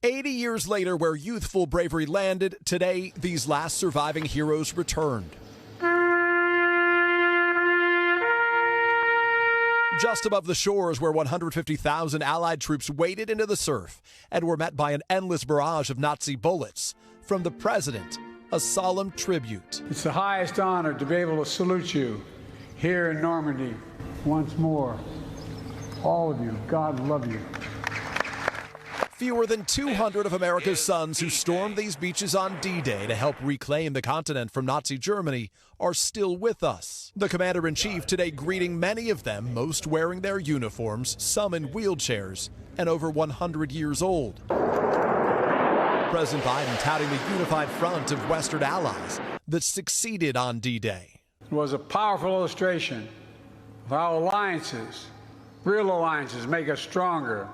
80 years later, where youthful bravery landed, today these last surviving heroes returned. Just above the shores where 150,000 Allied troops waded into the surf and were met by an endless barrage of Nazi bullets. From the president, a solemn tribute. It's the highest honor to be able to salute you here in Normandy once more. All of you, God love you. Fewer than 200 of America's sons who stormed these beaches on D-Day to help reclaim the continent from Nazi Germany are still with us. The commander-in-chief today greeting many of them, most wearing their uniforms, some in wheelchairs, and over 100 years old. President Biden touting the unified front of Western allies that succeeded on D-Day. It was a powerful illustration of how alliances, real alliances, make us stronger.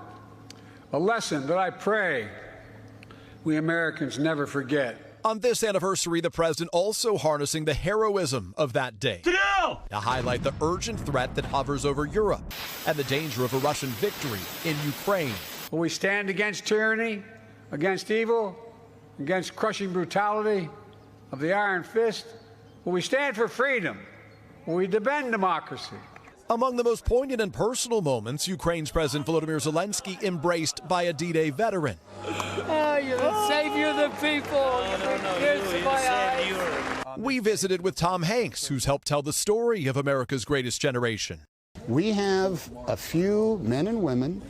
A lesson that I pray we Americans never forget. On this anniversary, the president also harnessing the heroism of that day to highlight the urgent threat that hovers over Europe and the danger of a Russian victory in Ukraine. Will we stand against tyranny, against evil, against crushing brutality of the iron fist? Will we stand for freedom? Will we defend democracy? Among the most poignant and personal moments, Ukraine's President Volodymyr Zelensky embraced by a D-Day veteran. You're the savior of the people. We visited with Tom Hanks, who's helped tell the story of America's greatest generation. We have a few men and women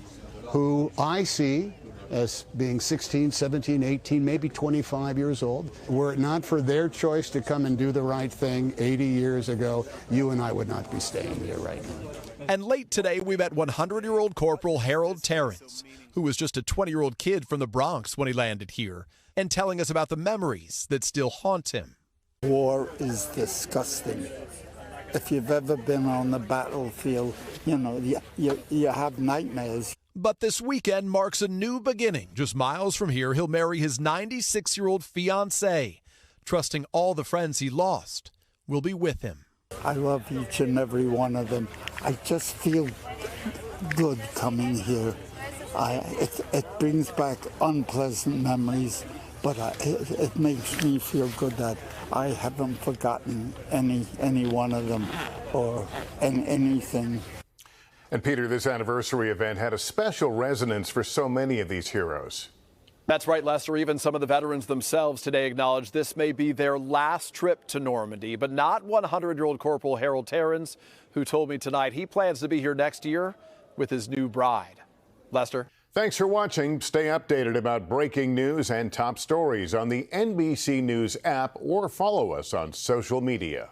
who I see as being 16, 17, 18, maybe 25 years old. Were it not for their choice to come and do the right thing 80 years ago, you and I would not be staying here right now. And late today, we met 100-year-old Corporal Harold Terrence, who was just a 20-year-old kid from the Bronx when he landed here, and telling us about the memories that still haunt him. War is disgusting. If you've ever been on the battlefield, you know, you have nightmares. But this weekend marks a new beginning. Just miles from here, he'll marry his 96-year-old fiancée, trusting all the friends he lost will be with him. I love each and every one of them. I just feel good coming here. It brings back unpleasant memories, but it makes me feel good that I haven't forgotten any one of them or anything. And Peter, this anniversary event had a special resonance for so many of these heroes. That's right, Lester. Even some of the veterans themselves today acknowledged this may be their last trip to Normandy, but not 100-year-old Corporal Harold Terrence, who told me tonight he plans to be here next year with his new bride. Lester? Thanks for watching. Stay updated about breaking news and top stories on the NBC News app or follow us on social media.